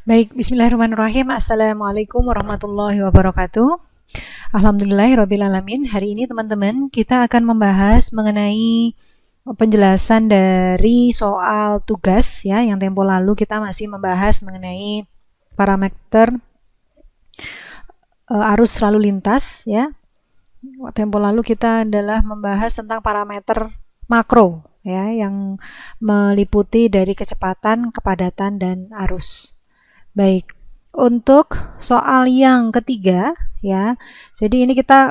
Baik, bismillahirrahmanirrahim. Assalamualaikum warahmatullahi wabarakatuh. Alhamdulillahirrabbilalamin. Hari ini teman-teman kita akan membahas mengenai penjelasan dari soal tugas ya. Yang tempo lalu kita masih membahas mengenai parameter arus lalu lintas ya. Tempo lalu kita adalah membahas tentang parameter makro ya, yang meliputi dari kecepatan, kepadatan, dan arus. Baik, untuk soal yang ketiga ya, jadi ini kita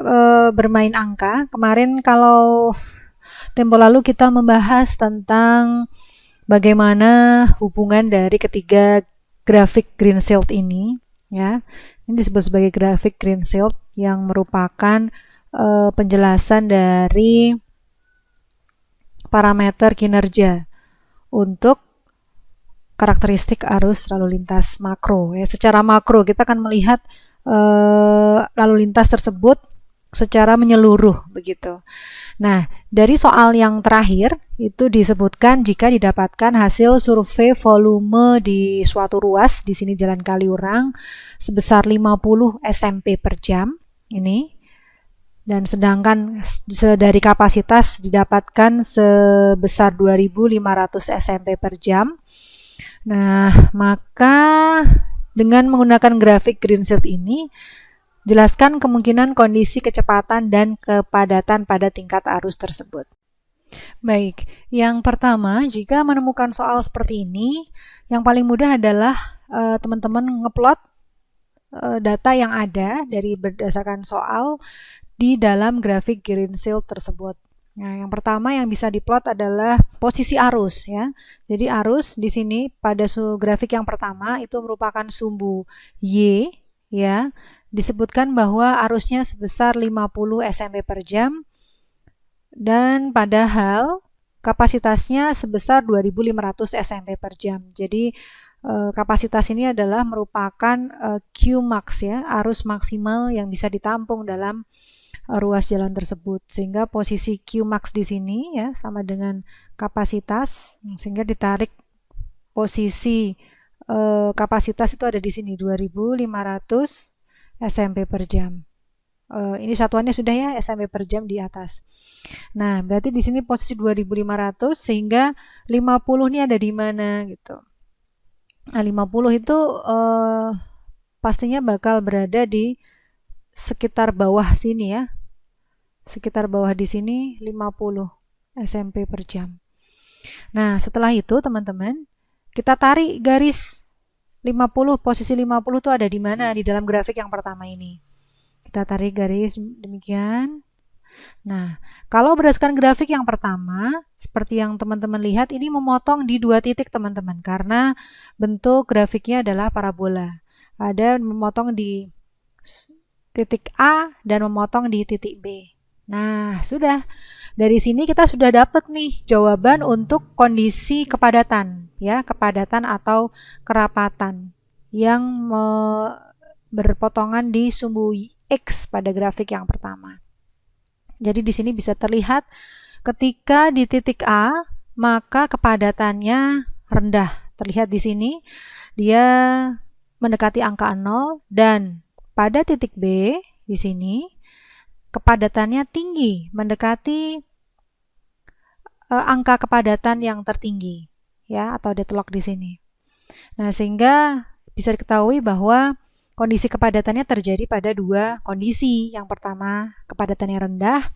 bermain angka. Kemarin kalau tempo lalu kita membahas tentang bagaimana hubungan dari ketiga grafik Greensill ini ya. Ini disebut sebagai grafik Greensill yang merupakan penjelasan dari parameter kinerja untuk karakteristik arus lalu lintas makro ya. Secara makro kita akan melihat lalu lintas tersebut secara menyeluruh begitu. Nah, dari soal yang terakhir itu disebutkan jika didapatkan hasil survei volume di suatu ruas, di sini Jalan Kaliurang, sebesar 50 SMP per jam ini, dan sedangkan dari kapasitas didapatkan sebesar 2500 SMP per jam. Nah, maka dengan menggunakan grafik Greensill ini, jelaskan kemungkinan kondisi kecepatan dan kepadatan pada tingkat arus tersebut. Baik, yang pertama, jika menemukan soal seperti ini, yang paling mudah adalah teman-teman ngeplot data yang ada dari berdasarkan soal di dalam grafik Greensill tersebut. Nah, yang pertama yang bisa diplot adalah posisi arus ya. Jadi arus di sini pada grafik yang pertama itu merupakan sumbu Y ya. Disebutkan bahwa arusnya sebesar 50 SMP per jam dan padahal kapasitasnya sebesar 2500 SMP per jam. Jadi kapasitas ini adalah merupakan Qmax ya, arus maksimal yang bisa ditampung dalam ruas jalan tersebut, sehingga posisi Qmax di sini ya sama dengan kapasitas, sehingga ditarik posisi kapasitas itu ada di sini 2500 SMP per jam. Ini satuannya sudah ya, SMP per jam di atas. Nah, berarti di sini posisi 2500 sehingga 50 ini ada di mana gitu. Nah, 50 itu pastinya bakal berada di sekitar bawah sini ya. Sekitar bawah di sini 50 SMP per jam. Nah, setelah itu teman-teman, kita tarik garis 50, posisi 50 itu ada di mana di dalam grafik yang pertama ini. Kita tarik garis demikian. Nah, kalau berdasarkan grafik yang pertama, seperti yang teman-teman lihat, ini memotong di dua titik teman-teman, karena bentuk grafiknya adalah parabola. Ada memotong di titik A dan memotong di titik B. Nah, sudah. Dari sini kita sudah dapat nih jawaban untuk kondisi kepadatan, ya, kepadatan atau kerapatan yang berpotongan di sumbu X pada grafik yang pertama. Jadi di sini bisa terlihat ketika di titik A, maka kepadatannya rendah. Terlihat di sini dia mendekati angka 0 dan pada titik B di sini kepadatannya tinggi, mendekati angka kepadatan yang tertinggi ya, atau deadlock di sini. Nah, sehingga bisa diketahui bahwa kondisi kepadatannya terjadi pada dua kondisi. Yang pertama, kepadatannya rendah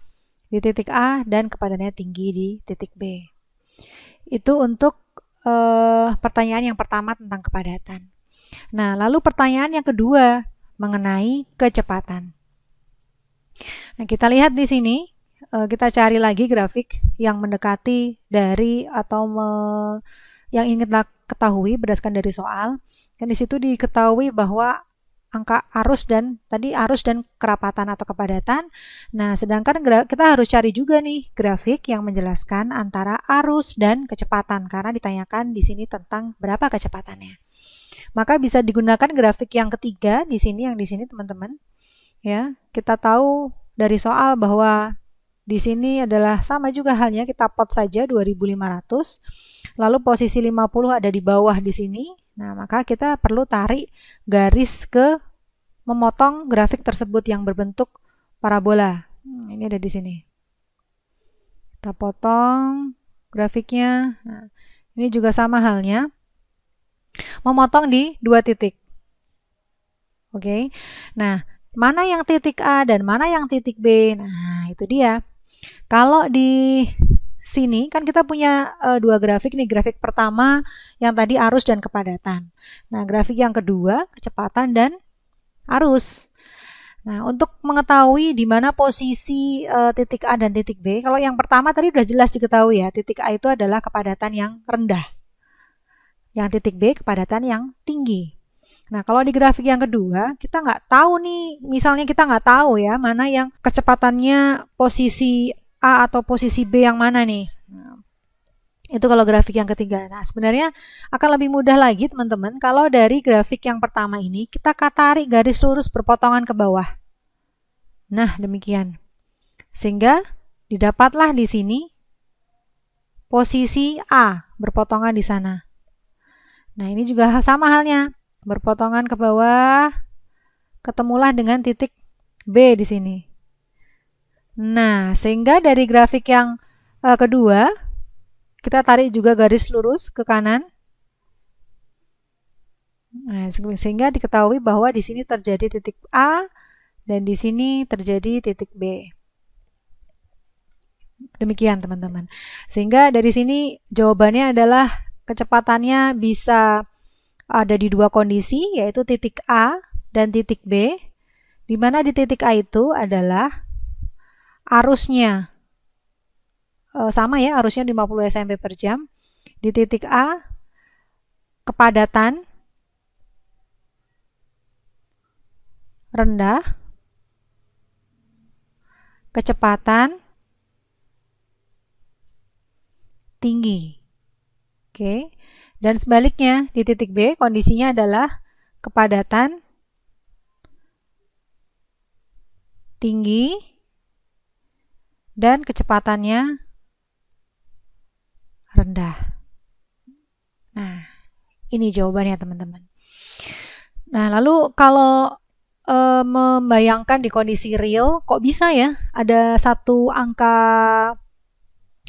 di titik A dan kepadatannya tinggi di titik B. Itu untuk pertanyaan yang pertama tentang kepadatan. Nah, lalu pertanyaan yang kedua mengenai kecepatan. Nah, kita lihat di sini, kita cari lagi grafik yang mendekati dari atau yang ingin kita ketahui berdasarkan dari soal. Dan di situ diketahui bahwa angka arus dan kerapatan atau kepadatan. Nah, sedangkan kita harus cari juga nih grafik yang menjelaskan antara arus dan kecepatan, karena ditanyakan di sini tentang berapa kecepatannya. Maka bisa digunakan grafik yang ketiga di sini, yang di sini teman-teman. Ya, kita tahu dari soal bahwa di sini adalah sama juga halnya, kita plot saja 2500. Lalu posisi 50 ada di bawah di sini Nah, maka kita perlu tarik garis ke memotong grafik tersebut yang berbentuk parabola. Ini ada di sini. Kita potong grafiknya. Nah, ini juga sama halnya. Memotong di 2 titik. Oke. Nah, mana yang titik A dan mana yang titik B? Nah, itu dia. Kalau di sini kan kita punya 2 grafik nih. Grafik pertama yang tadi arus dan kepadatan. Nah, grafik yang kedua kecepatan dan arus. Nah, untuk mengetahui di mana posisi titik A dan titik B, kalau yang pertama tadi sudah jelas diketahui ya, titik A itu adalah kepadatan yang rendah. Yang titik B kepadatan yang tinggi. Nah, kalau di grafik yang kedua, kita nggak tahu nih, misalnya kita nggak tahu ya, mana yang kecepatannya posisi A atau posisi B yang mana nih. Nah, itu kalau grafik yang ketiga. Nah, sebenarnya akan lebih mudah lagi teman-teman kalau dari grafik yang pertama ini kita tarik garis lurus berpotongan ke bawah. Nah, demikian. Sehingga didapatlah di sini posisi A berpotongan di sana. Nah, ini juga sama halnya. Berpotongan ke bawah, ketemulah dengan titik B di sini. Nah, sehingga dari grafik yang kedua, kita tarik juga garis lurus ke kanan. Nah, sehingga diketahui bahwa di sini terjadi titik A dan di sini terjadi titik B. Demikian teman-teman. Sehingga dari sini jawabannya adalah kecepatannya bisa ada di 2 kondisi, yaitu titik A dan titik B. Di mana di titik A itu adalah arusnya sama ya, arusnya 50 SMP per jam. Di titik A kepadatan rendah, kecepatan tinggi. Oke. Dan sebaliknya di titik B kondisinya adalah kepadatan tinggi dan kecepatannya rendah. Nah, ini jawabannya teman-teman. Nah, lalu kalau membayangkan di kondisi real, kok bisa ya ada satu angka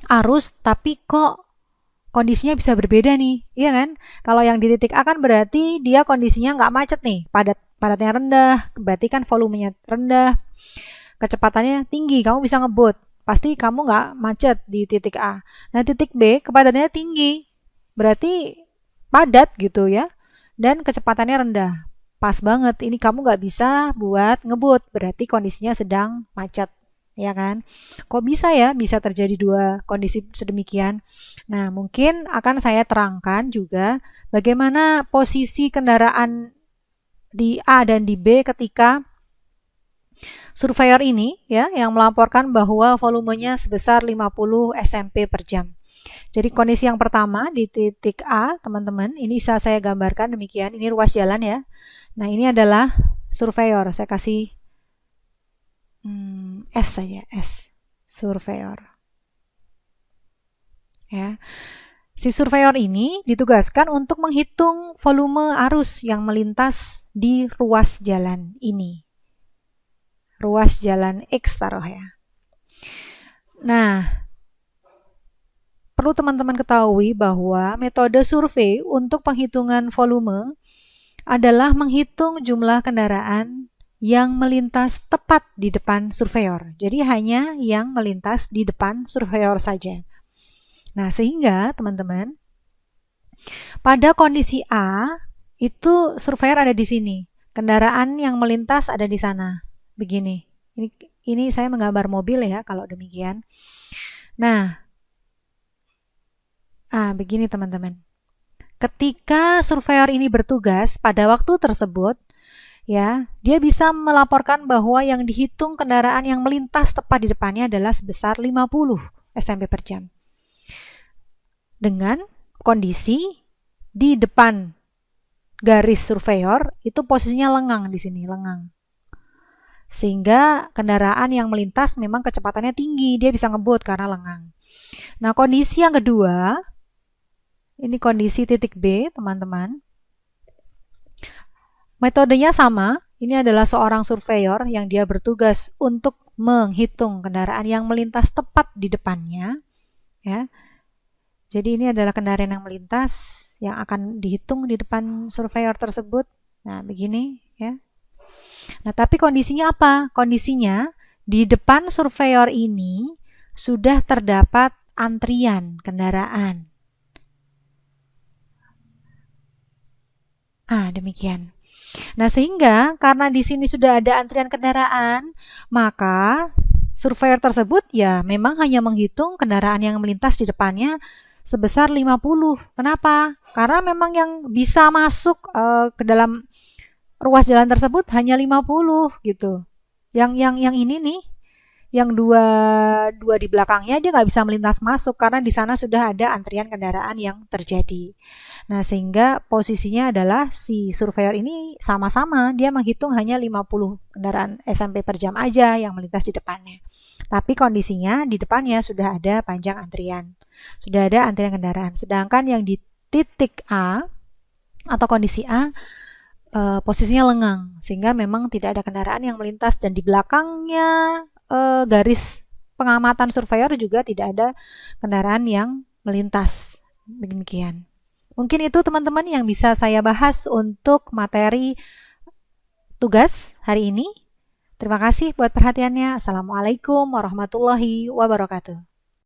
arus tapi kok kondisinya bisa berbeda nih, iya kan? Kalau yang di titik A kan berarti dia kondisinya nggak macet nih, padatnya rendah, berarti kan volumenya rendah, kecepatannya tinggi, kamu bisa ngebut, pasti kamu nggak macet di titik A. Nah, titik B kepadatannya tinggi, berarti padat gitu ya, dan kecepatannya rendah. Pas banget, ini kamu nggak bisa buat ngebut, berarti kondisinya sedang macet. Ya kan? Kok bisa ya bisa terjadi 2 kondisi sedemikian? Nah, mungkin akan saya terangkan juga bagaimana posisi kendaraan di A dan di B ketika surveyor ini ya yang melaporkan bahwa volumenya sebesar 50 SMP per jam. Jadi kondisi yang pertama di titik A, teman-teman, ini bisa saya gambarkan demikian. Ini ruas jalan ya. Nah, ini adalah surveyor. Saya kasih S saja, S, surveyor. Ya. Si surveyor ini ditugaskan untuk menghitung volume arus yang melintas di ruas jalan ini. Ruas jalan X taruh ya. Nah, perlu teman-teman ketahui bahwa metode survei untuk penghitungan volume adalah menghitung jumlah kendaraan yang melintas tepat di depan surveyor. Jadi hanya yang melintas di depan surveyor saja. Nah, sehingga teman-teman pada kondisi A itu surveyor ada di sini. Kendaraan yang melintas ada di sana. Begini. Ini saya menggambar mobil ya kalau demikian. Nah, begini teman-teman. Ketika surveyor ini bertugas pada waktu tersebut, ya, dia bisa melaporkan bahwa yang dihitung kendaraan yang melintas tepat di depannya adalah sebesar 50 SMP per jam. Dengan kondisi di depan garis surveyor itu posisinya lengang di sini, lengang. Sehingga kendaraan yang melintas memang kecepatannya tinggi, dia bisa ngebut karena lengang. Nah, kondisi yang kedua, ini kondisi titik B, teman-teman. Metodenya sama, ini adalah seorang surveyor yang dia bertugas untuk menghitung kendaraan yang melintas tepat di depannya, ya. Jadi ini adalah kendaraan yang melintas yang akan dihitung di depan surveyor tersebut. Nah, begini ya. Nah, tapi kondisinya apa? Kondisinya di depan surveyor ini sudah terdapat antrian kendaraan. Demikian. Nah, sehingga karena di sini sudah ada antrian kendaraan, maka surveyor tersebut ya memang hanya menghitung kendaraan yang melintas di depannya sebesar 50. Kenapa? Karena memang yang bisa masuk ke dalam ruas jalan tersebut hanya 50 gitu. Yang ini nih, yang dua dua di belakangnya dia nggak bisa melintas masuk karena di sana sudah ada antrian kendaraan yang terjadi. Nah, sehingga posisinya adalah si surveyor ini sama-sama dia menghitung hanya 50 kendaraan SMP per jam aja yang melintas di depannya. Tapi kondisinya di depannya sudah ada panjang antrian. Sudah ada antrian kendaraan. Sedangkan yang di titik A atau kondisi A posisinya lengang sehingga memang tidak ada kendaraan yang melintas dan di belakangnya garis pengamatan surveyor juga tidak ada kendaraan yang melintas. Demikian. Mungkin itu teman-teman yang bisa saya bahas untuk materi tugas hari ini. Terima kasih buat perhatiannya. Assalamualaikum warahmatullahi wabarakatuh.